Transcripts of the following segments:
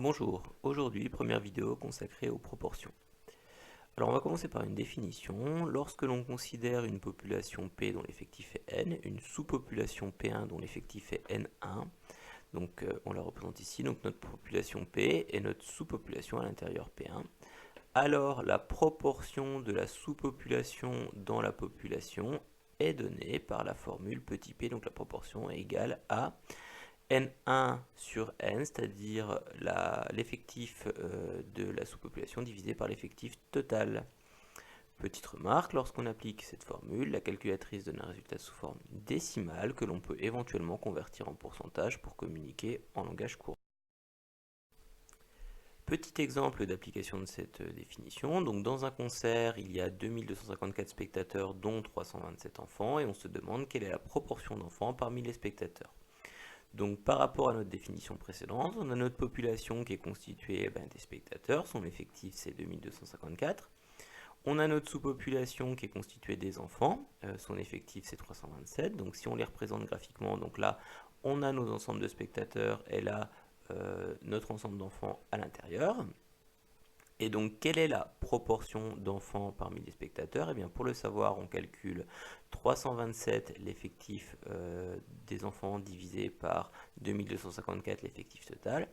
Bonjour, aujourd'hui première vidéo consacrée aux proportions. Alors on va commencer par une définition. Lorsque l'on considère une population P dont l'effectif est N, une sous-population P1 dont l'effectif est N1, donc on la représente ici, donc notre population P et notre sous-population à l'intérieur P1, alors la proportion de la sous-population dans la population est donnée par la formule petit p, donc la proportion est égale à N1 sur N, c'est-à-dire l'effectif de la sous-population divisé par l'effectif total. Petite remarque, lorsqu'on applique cette formule, la calculatrice donne un résultat sous forme décimale que l'on peut éventuellement convertir en pourcentage pour communiquer en langage courant. Petit exemple d'application de cette définition. Donc dans un concert, il y a 2254 spectateurs dont 327 enfants et on se demande quelle est la proportion d'enfants parmi les spectateurs. Donc par rapport à notre définition précédente, on a notre population qui est constituée des spectateurs, son effectif c'est 2254. On a notre sous-population qui est constituée des enfants, son effectif c'est 327. Donc si on les représente graphiquement, donc là on a nos ensembles de spectateurs et là notre ensemble d'enfants à l'intérieur. Et donc, quelle est la proportion d'enfants parmi les spectateurs? Eh bien, pour le savoir, on calcule 327, l'effectif des enfants, divisé par 2254, l'effectif total.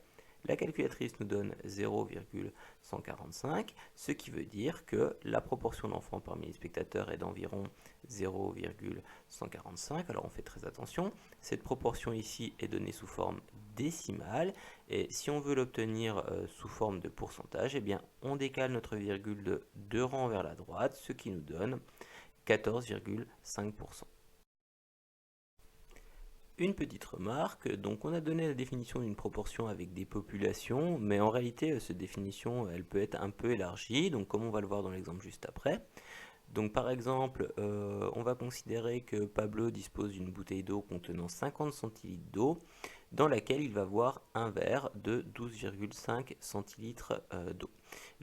La calculatrice nous donne 0,145, ce qui veut dire que la proportion d'enfants parmi les spectateurs est d'environ 0,145. Alors on fait très attention, cette proportion ici est donnée sous forme décimale, et si on veut l'obtenir sous forme de pourcentage, eh bien on décale notre virgule de 2 rangs vers la droite, ce qui nous donne 14,5%. Une petite remarque, donc on a donné la définition d'une proportion avec des populations, mais en réalité cette définition elle peut être un peu élargie, donc comme on va le voir dans l'exemple juste après. Donc par exemple, on va considérer que Pablo dispose d'une bouteille d'eau contenant 50 centilitres d'eau, dans laquelle il va voir un verre de 12,5 centilitres d'eau.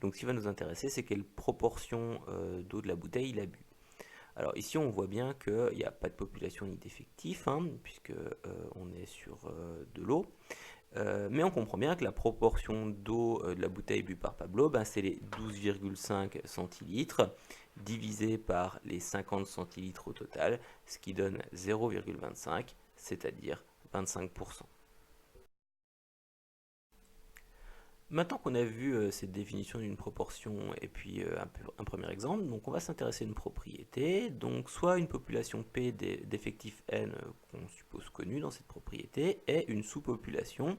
Donc ce qui va nous intéresser, c'est quelle proportion d'eau de la bouteille il a bu. Alors ici on voit bien qu'il n'y a pas de population ni d'effectif, puisque on est sur de l'eau. Mais on comprend bien que la proportion d'eau de la bouteille bue par Pablo, c'est les 12,5 centilitres divisé par les 50 centilitres au total, ce qui donne 0,25, c'est-à-dire 25%. Maintenant qu'on a vu cette définition d'une proportion et puis un premier exemple, donc on va s'intéresser à une propriété, donc soit une population P d'effectifs N qu'on suppose connue dans cette propriété, et une sous-population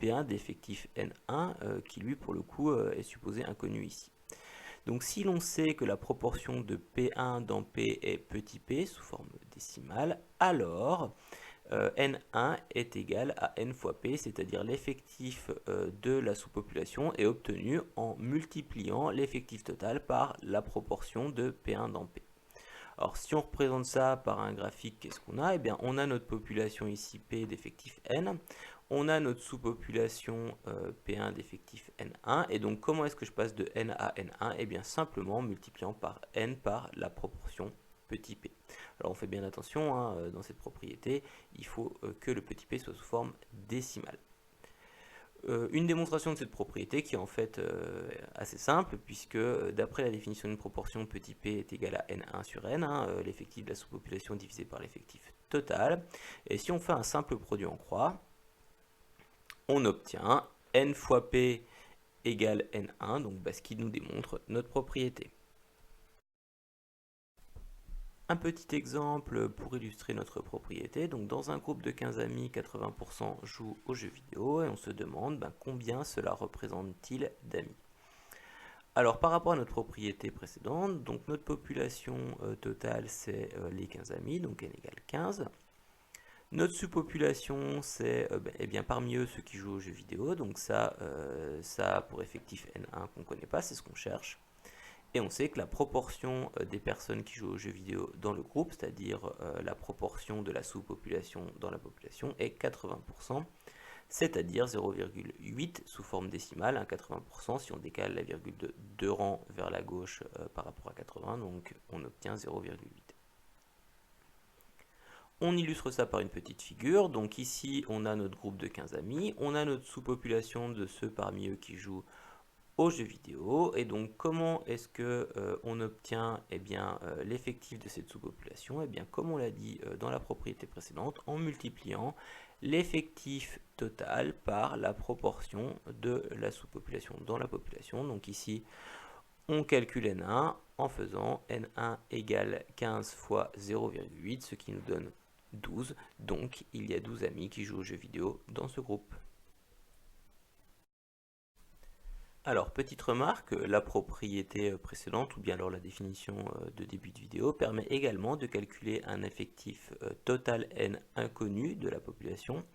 P1 d'effectif N1 qui lui pour le coup est supposé inconnu ici. Donc si l'on sait que la proportion de P1 dans P est petit p sous forme décimale, alors N1 est égal à N fois P, c'est-à-dire l'effectif de la sous-population est obtenu en multipliant l'effectif total par la proportion de P1 dans P. Alors si on représente ça par un graphique, qu'est-ce qu'on a? Eh bien on a notre population ici P d'effectif N, on a notre sous-population P1 d'effectif N1, et donc comment est-ce que je passe de N à N1? Eh bien simplement en multipliant par N par la proportion petit p. Alors on fait bien attention, dans cette propriété, il faut que le petit p soit sous forme décimale. Une démonstration de cette propriété qui est en fait assez simple, puisque d'après la définition d'une proportion, petit p est égal à n1 sur n, l'effectif de la sous-population divisé par l'effectif total. Et si on fait un simple produit en croix, on obtient n fois p égale n1, donc ce qui nous démontre notre propriété. Un petit exemple pour illustrer notre propriété. Donc dans un groupe de 15 amis, 80% jouent aux jeux vidéo et on se demande combien cela représente-t-il d'amis. Alors par rapport à notre propriété précédente, donc notre population totale c'est les 15 amis, donc n égale 15. Notre sous-population c'est parmi eux ceux qui jouent aux jeux vidéo, donc ça a pour effectif n1 qu'on ne connaît pas, c'est ce qu'on cherche. Et on sait que la proportion des personnes qui jouent aux jeux vidéo dans le groupe, c'est-à-dire la proportion de la sous-population dans la population, est 80%, c'est-à-dire 0,8 sous forme décimale, 80%, si on décale la virgule de 2 rangs vers la gauche par rapport à 80, donc on obtient 0,8. On illustre ça par une petite figure. Donc ici, on a notre groupe de 15 amis, on a notre sous-population de ceux parmi eux qui jouent aux jeux vidéo. Et donc, comment est-ce que on obtient l'effectif de cette sous-population? Eh bien, comme on l'a dit dans la propriété précédente, en multipliant l'effectif total par la proportion de la sous-population dans la population. Donc ici, on calcule N1 en faisant N1 égale 15 fois 0,8, ce qui nous donne 12. Donc, il y a 12 amis qui jouent aux jeux vidéo dans ce groupe. Alors, petite remarque, la propriété précédente, ou bien alors la définition de début de vidéo, permet également de calculer un effectif total N inconnu de la population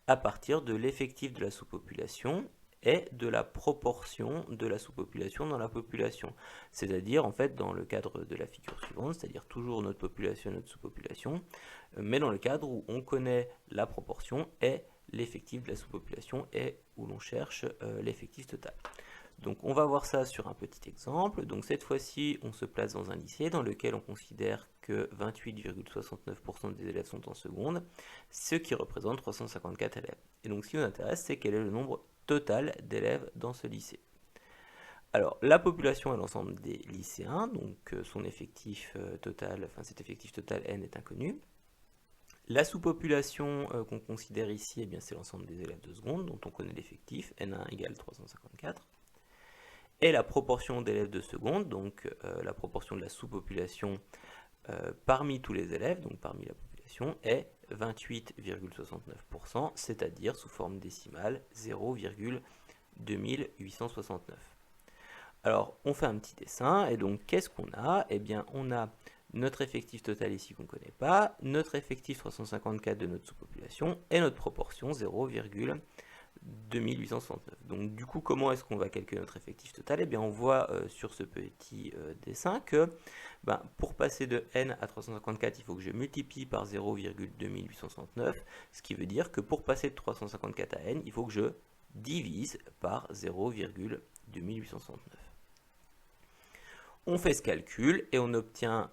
à partir de l'effectif de la sous-population et de la proportion de la sous-population dans la population. C'est-à-dire, en fait, dans le cadre de la figure suivante, c'est-à-dire toujours notre population et notre sous-population, mais dans le cadre où on connaît la proportion et l'effectif de la sous-population et où l'on cherche l'effectif total. Donc on va voir ça sur un petit exemple. Donc cette fois-ci, on se place dans un lycée dans lequel on considère que 28,69% des élèves sont en seconde, ce qui représente 354 élèves. Et donc ce qui nous intéresse, c'est quel est le nombre total d'élèves dans ce lycée. Alors la population est l'ensemble des lycéens, donc son effectif total, enfin cet effectif total N est inconnu. La sous-population qu'on considère ici, eh bien c'est l'ensemble des élèves de seconde, dont on connaît l'effectif, N1 égale 354. Et la proportion d'élèves de seconde, donc la proportion de la sous-population parmi tous les élèves, donc parmi la population, est 28,69%, c'est-à-dire sous forme décimale 0,2869. Alors, on fait un petit dessin, et donc qu'est-ce qu'on a? Eh bien, on a notre effectif total ici qu'on ne connaît pas, notre effectif 354 de notre sous-population, et notre proportion 0,2869. Donc du coup, comment est-ce qu'on va calculer notre effectif total? Eh bien, on voit sur ce petit dessin que pour passer de n à 354, il faut que je multiplie par 0,2869, ce qui veut dire que pour passer de 354 à n, il faut que je divise par 0,2869. On fait ce calcul et on obtient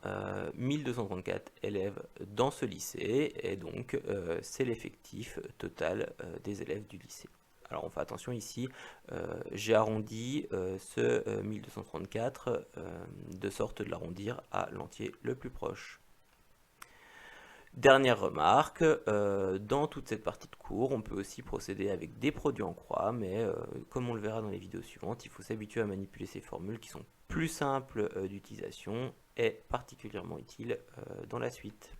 1234 élèves dans ce lycée, et donc c'est l'effectif total des élèves du lycée. Alors on fait attention ici, j'ai arrondi ce 1234 de sorte de l'arrondir à l'entier le plus proche. Dernière remarque, dans toute cette partie de cours, on peut aussi procéder avec des produits en croix, mais comme on le verra dans les vidéos suivantes, il faut s'habituer à manipuler ces formules qui sont plus simples d'utilisation et particulièrement utiles dans la suite.